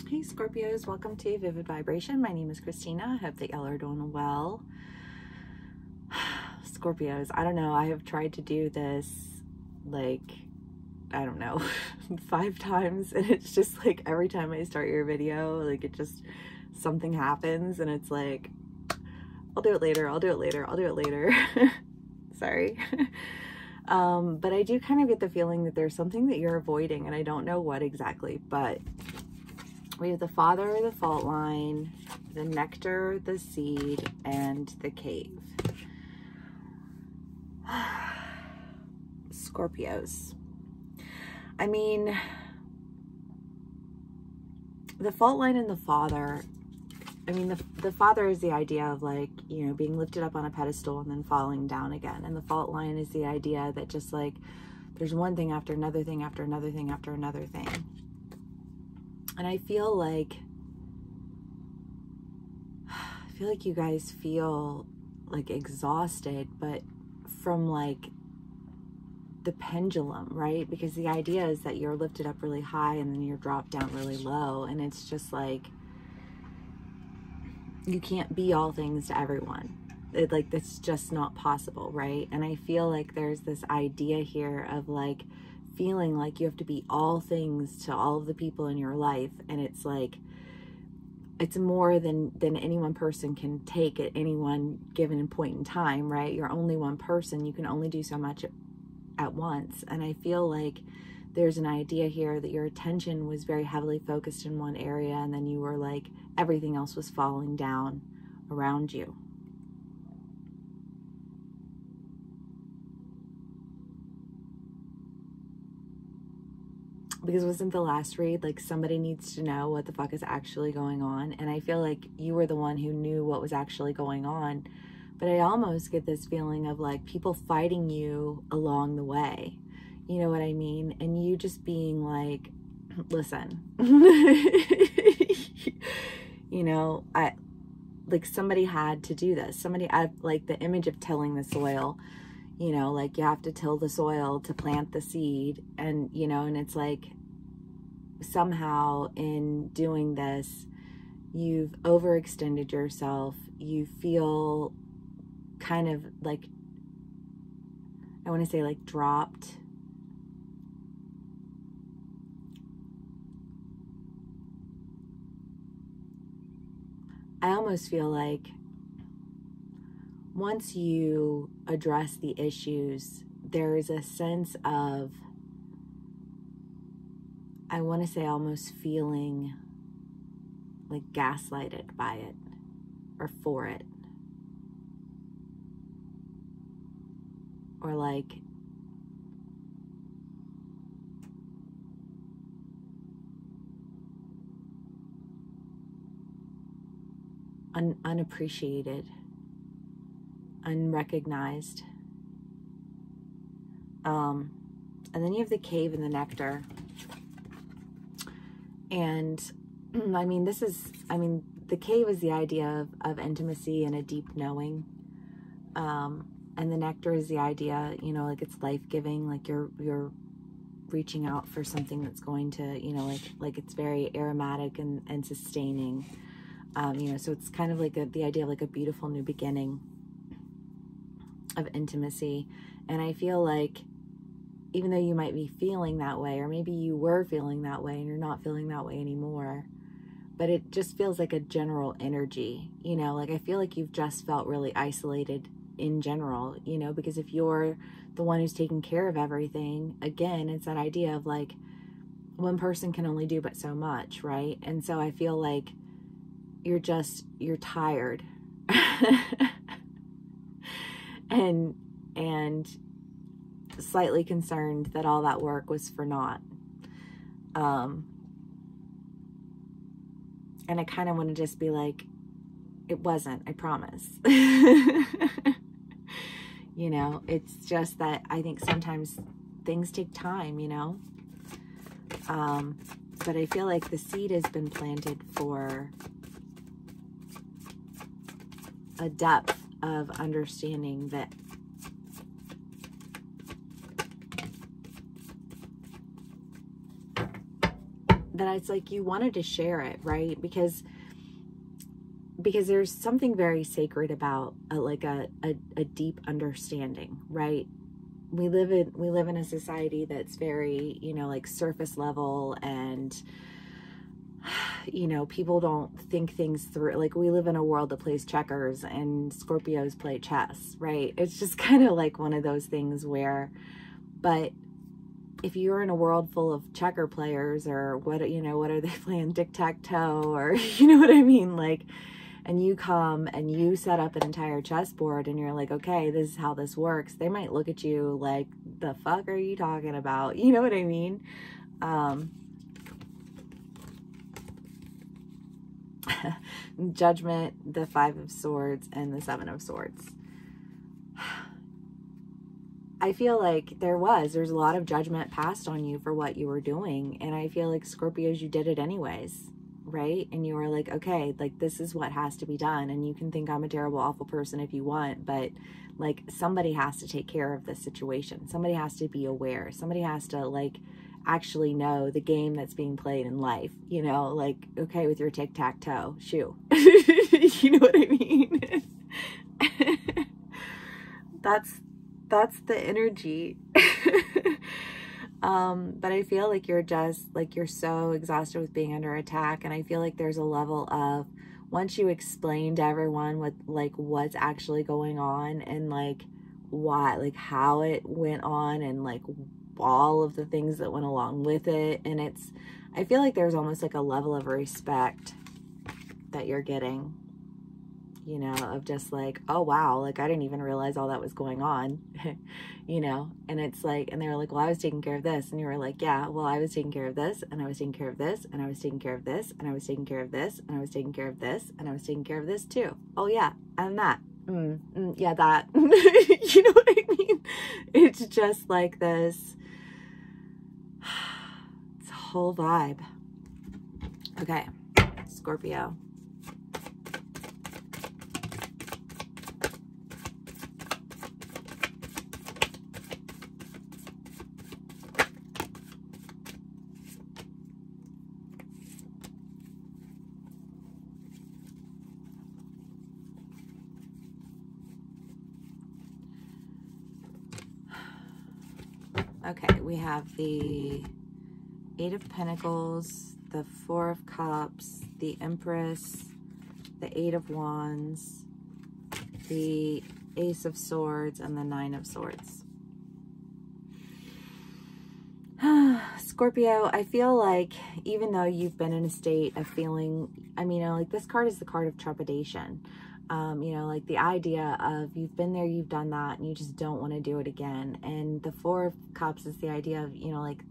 Hey Scorpios, welcome to Vivid Vibration. My name is Christina. I hope that y'all are doing well. Scorpios, I don't know. I have tried to do this like, I don't know, 5 times, and it's just like every time I start your video, like it just, something happens and it's like, I'll do it later, I'll do it later, I'll do it later. Sorry. But I do kind of get the feeling that there's something that you're avoiding, and I don't know what exactly, but we have the father, the fault line, the nectar, the seed, and the cave. Scorpios. I mean, the fault line and the father, I mean, the father is the idea of like, you know, being lifted up on a pedestal and then falling down again. And the fault line is the idea that just like, there's one thing after another thing after another thing after another thing. And I feel like you guys feel like exhausted, but from like the pendulum, right? Because the idea is that you're lifted up really high and then you're dropped down really low. And it's just like, you can't be all things to everyone. Like, that's just not possible, right? And I feel like there's this idea here of like, feeling like you have to be all things to all of the people in your life, and it's like it's more than any one person can take at any one given point in time, right? You're only one person, you can only do so much at once. And I feel like there's an idea here that your attention was very heavily focused in one area, and then you were like, everything else was falling down around you. Because wasn't the last read like, somebody needs to know what the fuck is actually going on? And I feel like you were the one who knew what was actually going on. But I almost get this feeling of like people fighting you along the way. You know what I mean? And you just being like, listen, you know, like somebody had to do this. I like the image of tilling the soil. You know, like you have to till the soil to plant the seed, and, you know, and it's like somehow in doing this, you've overextended yourself. You feel kind of like, I want to say like dropped. I almost feel like once you address the issues, there is a sense of, I want to say almost feeling like gaslighted by it or for it. Or like unappreciated, unrecognized. And then you have the cave and the nectar. And I mean, the cave is the idea of intimacy and a deep knowing. And the nectar is the idea, you know, like it's life-giving, like you're reaching out for something that's going to, you know, like it's very aromatic and sustaining. You know, so it's kind of like the idea of like a beautiful new beginning of intimacy. And I feel like even though you might be feeling that way, or maybe you were feeling that way and you're not feeling that way anymore, but it just feels like a general energy, you know, like I feel like you've just felt really isolated in general, you know, because if you're the one who's taking care of everything, again, it's that idea of like one person can only do but so much, right? And so I feel like you're tired and slightly concerned that all that work was for naught. And I kind of want to just be like, it wasn't, I promise. You know, it's just that I think sometimes things take time, you know. But I feel like the seed has been planted for a depth of understanding that that it's like you wanted to share it, right? Because there's something very sacred about a deep understanding, right? We live in a society that's very, you know, like surface level, and you know, people don't think things through. Like, we live in a world that plays checkers and Scorpios play chess, right? It's just kind of like one of those things where, but if you're in a world full of checker players, or what, you know, what are they playing, tic-tac-toe, or you know what I mean? Like, and you come and you set up an entire chessboard and you're like, okay, this is how this works. They might look at you like, the fuck are you talking about? You know what I mean? Judgment, the 5 of Swords, and the 7 of Swords. I feel like there's a lot of judgment passed on you for what you were doing. And I feel like, Scorpios, you did it anyways, right? And you were like, okay, like, this is what has to be done. And you can think I'm a terrible, awful person if you want, but like, somebody has to take care of this situation. Somebody has to be aware. Somebody has to, like, actually know the game that's being played in life, you know, like, okay, with your tic-tac-toe shoe. You know what I mean? That's the energy. But I feel like you're just, like, you're so exhausted with being under attack. And I feel like there's a level of, once you explain to everyone what, like, what's actually going on, and like why, like how it went on, and like all of the things that went along with it. And I feel like there's almost like a level of respect that you're getting, you know, of just like, oh wow, like, I didn't even realize all that was going on, you know. And it's like, and they were like, well, I was taking care of this. And you were like, yeah, well, I was taking care of this, and I was taking care of this, and I was taking care of this, and I was taking care of this, and I was taking care of this, and I was taking care of this too. Oh yeah, and that. Yeah, that. You know what I mean? It's just like this. It's a whole vibe. Okay, Scorpio. Okay, we have the 8 of Pentacles, the 4 of Cups, the Empress, the 8 of Wands, the Ace of Swords, and the 9 of Swords. Scorpio, I feel like even though you've been in a state of feeling, I mean, like, this card is the card of trepidation. You know, like the idea of you've been there, you've done that, and you just don't want to do it again. And the 4 of Cups is the idea of, you know, like,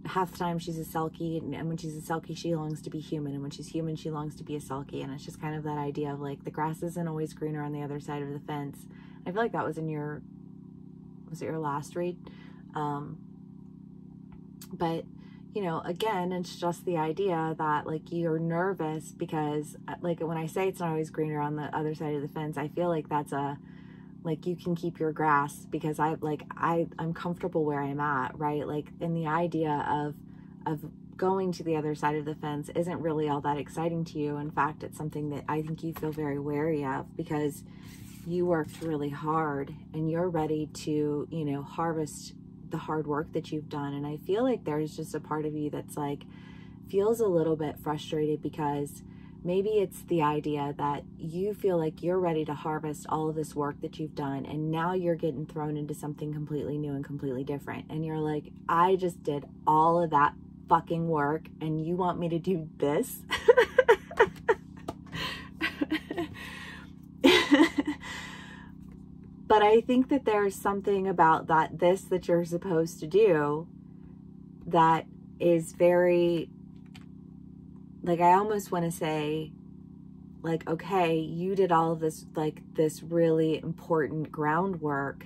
half the time she's a Selkie, and when she's a Selkie, she longs to be human, and when she's human, she longs to be a Selkie. And it's just kind of that idea of, like, the grass isn't always greener on the other side of the fence. I feel like that was in your, was it your last read? But you know, again, it's just the idea that, like, you're nervous because, like, when I say it's not always greener on the other side of the fence, I feel like that's like, you can keep your grass because I'm comfortable where I'm at, right? Like, and the idea of going to the other side of the fence isn't really all that exciting to you. In fact, it's something that I think you feel very wary of because you worked really hard and you're ready to, you know, harvest the hard work that you've done. And I feel like there's just a part of you that's like, feels a little bit frustrated because maybe it's the idea that you feel like you're ready to harvest all of this work that you've done, and now you're getting thrown into something completely new and completely different. And you're like, I just did all of that fucking work and you want me to do this? But I think that there's something about that you're supposed to do that is very, like, I almost want to say, like, okay, you did all of this, like, this really important groundwork,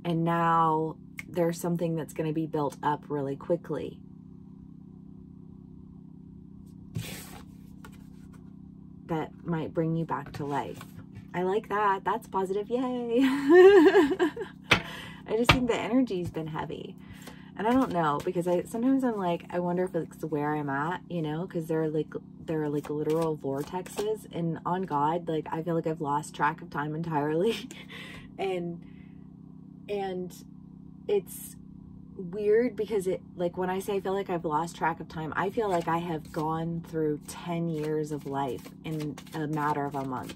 and now there's something that's going to be built up really quickly. That might bring you back to life. I like that. That's positive. Yay. I just think the energy's been heavy. And I don't know, because sometimes I'm like, I wonder if it's where I'm at, you know, because there are like literal vortexes, and on God, like I feel like I've lost track of time entirely. and it's weird because it, like, when I say I feel like I've lost track of time, I feel like I have gone through 10 years of life in a matter of a month.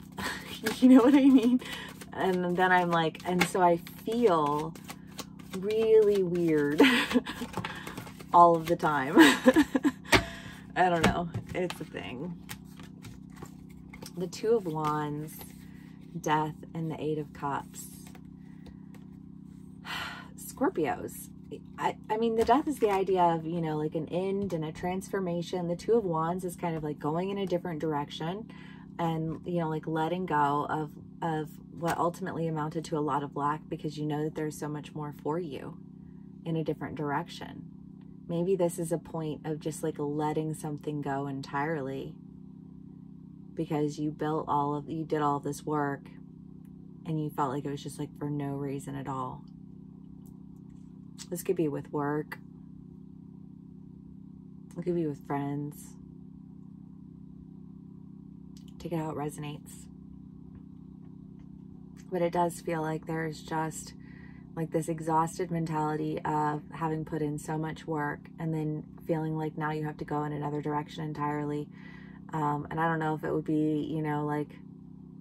You know what I mean? And then I'm like, and so I feel really weird all of the time. I don't know. It's a thing. The Two of Wands, Death, and the Eight of Cups. Scorpios. I mean, the Death is the idea of, you know, like an end and a transformation. The Two of Wands is kind of like going in a different direction and, you know, like letting go of what ultimately amounted to a lot of lack, because you know that there's so much more for you in a different direction. Maybe this is a point of just like letting something go entirely, because you did all of this work and you felt like it was just like for no reason at all. This could be with work. It could be with friends. Take it how it resonates. But it does feel like there's just like this exhausted mentality of having put in so much work and then feeling like now you have to go in another direction entirely. And I don't know if it would be, you know, like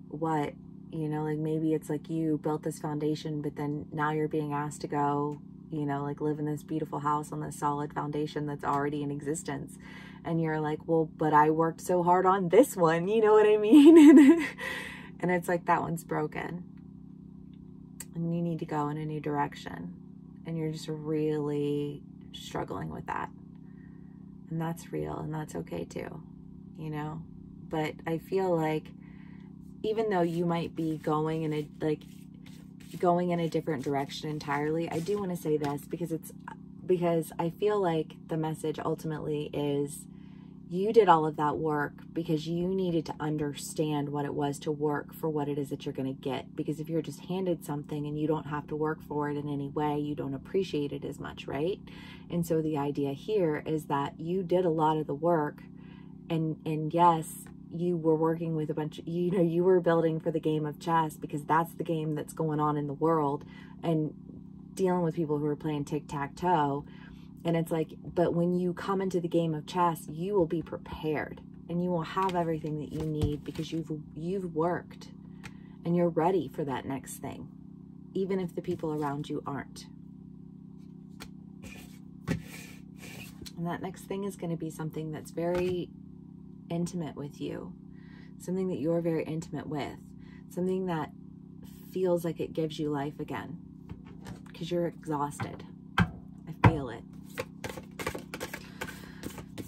what, you know, like maybe it's like you built this foundation, but then now you're being asked to go, you know, like live in this beautiful house on this solid foundation that's already in existence. And you're like, well, but I worked so hard on this one, you know what I mean? And it's like, that one's broken. And you need to go in a new direction. And you're just really struggling with that. And that's real, and that's okay too, you know? But I feel like even though you might be going in a different direction entirely, I do want to say this because I feel like the message ultimately is you did all of that work because you needed to understand what it was to work for what it is that you're going to get. Because if you're just handed something and you don't have to work for it in any way, you don't appreciate it as much, right? And so the idea here is that you did a lot of the work, and yes, you were working with a bunch of, you know, you were building for the game of chess, because that's the game that's going on in the world, and dealing with people who are playing tic-tac-toe. And it's like, but when you come into the game of chess, you will be prepared and you will have everything that you need because you've worked and you're ready for that next thing, even if the people around you aren't. And that next thing is going to be something that's very intimate with you, something that you're very intimate with, something that feels like it gives you life again, because you're exhausted. I feel it.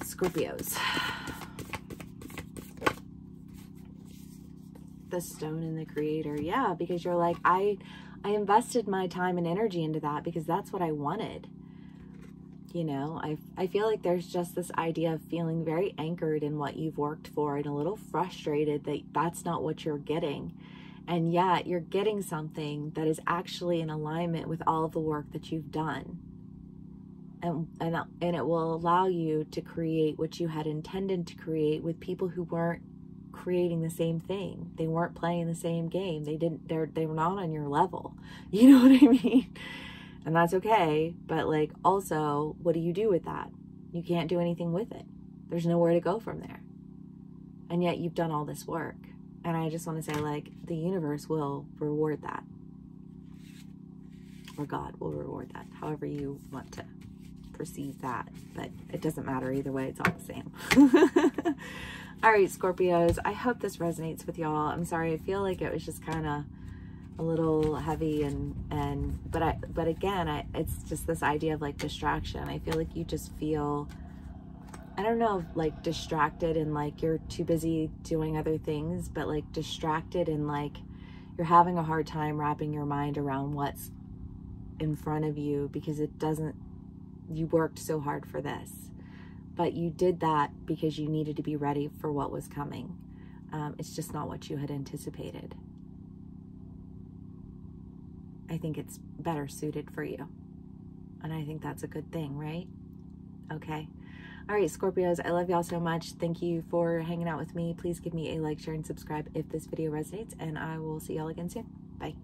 Scorpios. The Stone and the Creator. Yeah, because you're like, I invested my time and energy into that because that's what I wanted. You know, I feel like there's just this idea of feeling very anchored in what you've worked for and a little frustrated that that's not what you're getting. And yet you're getting something that is actually in alignment with all of the work that you've done. And it will allow you to create what you had intended to create with people who weren't creating the same thing. They weren't playing the same game. They were not on your level. You know what I mean? And that's okay. But like, also, what do you do with that? You can't do anything with it. There's nowhere to go from there. And yet you've done all this work. And I just want to say, like, the universe will reward that. Or God will reward that. However you want to perceive that. But it doesn't matter either way. It's all the same. All right, Scorpios. I hope this resonates with y'all. I'm sorry. I feel like it was just kind of a little heavy but again, it's just this idea of like distraction. I feel like you just feel, I don't know, like distracted and like you're too busy doing other things, but like distracted and like you're having a hard time wrapping your mind around what's in front of you, because you worked so hard for this, but you did that because you needed to be ready for what was coming. It's just not what you had anticipated. I think it's better suited for you. And I think that's a good thing, right? Okay. All right, Scorpios, I love y'all so much. Thank you for hanging out with me. Please give me a like, share, and subscribe if this video resonates, and I will see y'all again soon. Bye.